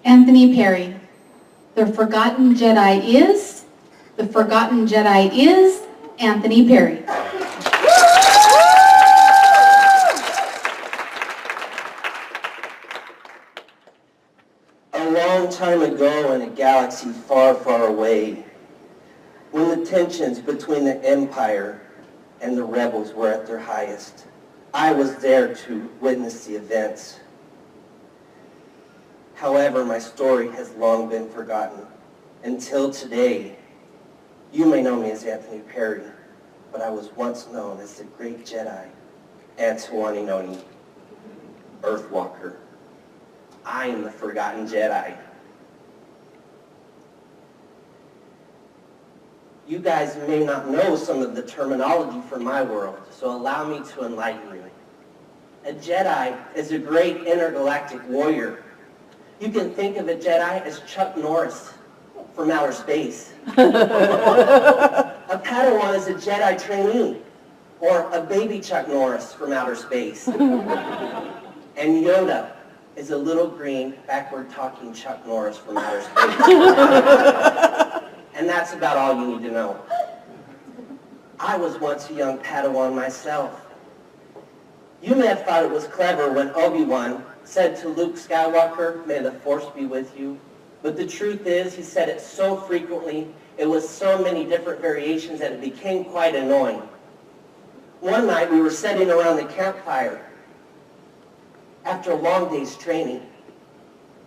Anthony Perry. The Forgotten Jedi is Anthony Perry. A long time ago in a galaxy far, far away, when the tensions between the Empire and the rebels were at their highest, I was there to witness the events. However, my story has long been forgotten. Until today, you may know me as Anthony Perry, but I was once known as the great Jedi, Antiwaninoni, Earthwalker. I am the Forgotten Jedi. You guys may not know some of the terminology from my world, so allow me to enlighten you. A Jedi is a great intergalactic warrior. You can think of a Jedi as Chuck Norris from outer space. A Padawan is a Jedi trainee, or a baby Chuck Norris from outer space. And Yoda is a little green, backward-talking Chuck Norris from outer space. And that's about all you need to know. I was once a young Padawan myself. You may have thought it was clever when Obi-Wan said to Luke Skywalker, "May the Force be with you." But the truth is, he said it so frequently, it was so many different variations that it became quite annoying. One night we were sitting around the campfire. After a long day's training,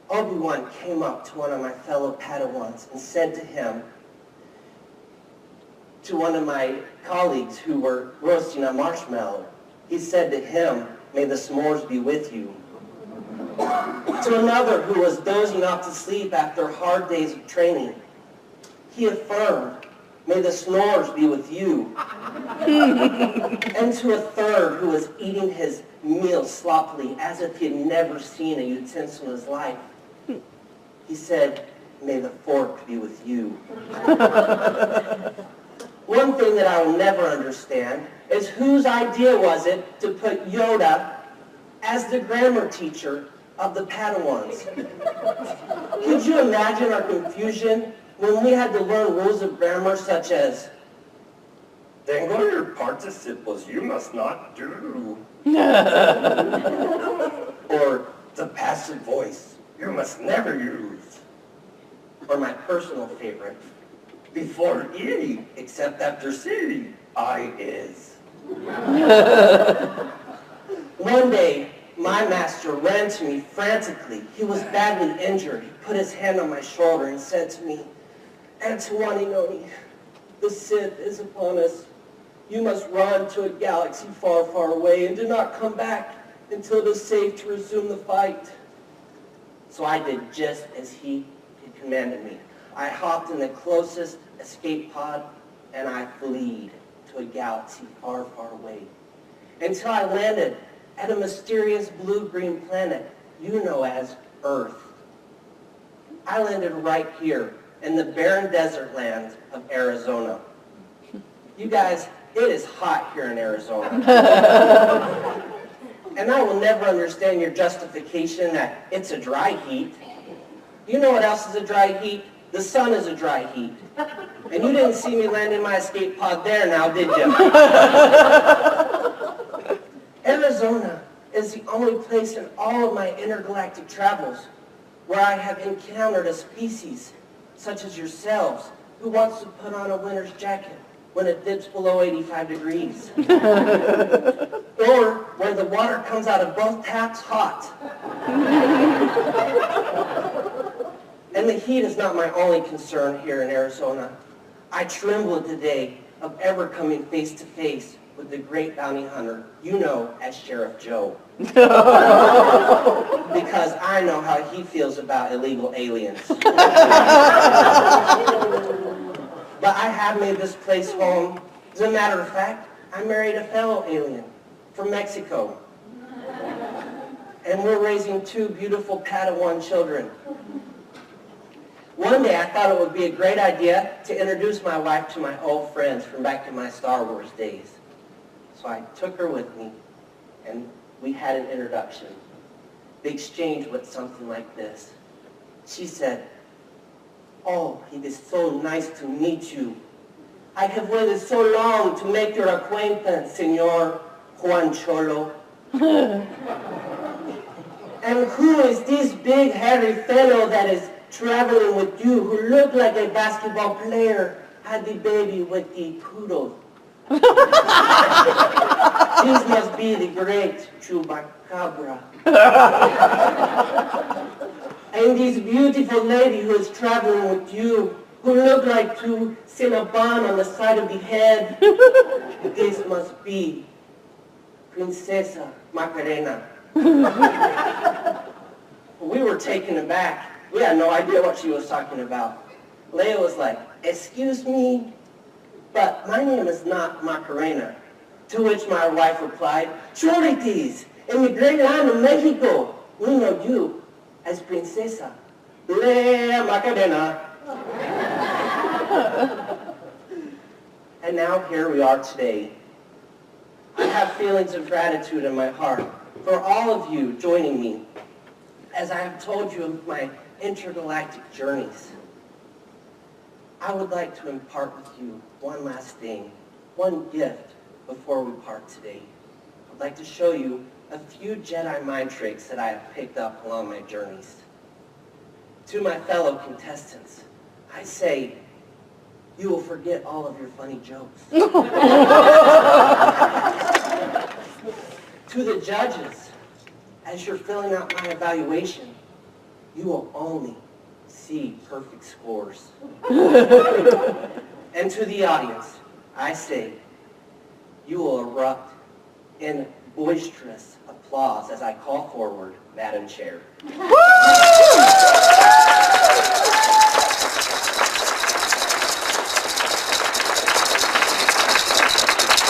Obi-Wan came up to one of my fellow Padawans and said to him, to one of my colleagues who were roasting a marshmallow, he said to him, "May the s'mores be with you." To another who was dozing off to sleep after hard days of training, he affirmed, "May the snores be with you." And to a third who was eating his meal sloppily as if he had never seen a utensil in his life, he said, "May the fork be with you." One thing that I will never understand is whose idea was it to put Yoda as the grammar teacher of the Padawans. Could you imagine our confusion when we had to learn rules of grammar such as, "Singular participles you must not do." Or the passive voice you must never use. Or my personal favorite, "Before E, except after C, I is." One day, my master ran to me frantically. He was badly injured. He put his hand on my shoulder and said to me, "Antiwaninoni, the Sith is upon us. You must run to a galaxy far, far away and do not come back until it is safe to resume the fight." So I did just as he had commanded me. I hopped in the closest escape pod and I fled to a galaxy far, far away until I landed at a mysterious blue-green planet you know as Earth. I landed right here in the barren desert land of Arizona. You guys, it is hot here in Arizona. And I will never understand your justification that it's a dry heat. You know what else is a dry heat? The sun is a dry heat. And you didn't see me land in my escape pod there now, did you? Arizona is the only place in all of my intergalactic travels where I have encountered a species such as yourselves who wants to put on a winter's jacket when it dips below 85 degrees. Or where the water comes out of both taps hot. And the heat is not my only concern here in Arizona. I tremble today of ever coming face to face with the great bounty hunter you know as Sheriff Joe. Because I know how he feels about illegal aliens. But I have made this place home. As a matter of fact, I married a fellow alien from Mexico. And we're raising 2 beautiful Padawan children. One day I thought it would be a great idea to introduce my wife to my old friends from back in my Star Wars days. So I took her with me and we had an introduction. The exchange went something like this. She said, "Oh, it is so nice to meet you. I have waited so long to make your acquaintance, Senor Juan Cholo. And who is this big hairy fellow that is traveling with you who look like a basketball player had the baby with the poodle? This must be the great Chupacabra. And this beautiful lady who is traveling with you, who look like two Cinnabon on the side of the head, this must be Princesa Macarena." We were taken aback. We had no idea what she was talking about. Leia was like, "Excuse me, but my name is not Macarena." To which my wife replied, "Sure it is. In the great land of Mexico, we know you as Princesa Leia Macarena." And now here we are today. I have feelings of gratitude in my heart for all of you joining me as I have told you of my intergalactic journeys. I would like to impart with you one last thing, one gift before we part today. I'd like to show you a few Jedi mind tricks that I have picked up along my journeys. To my fellow contestants, I say, you will forget all of your funny jokes. To the judges, as you're filling out my evaluation, you will only see perfect scores. And to the audience, I say, you will erupt in boisterous applause as I call forward Madam Chair.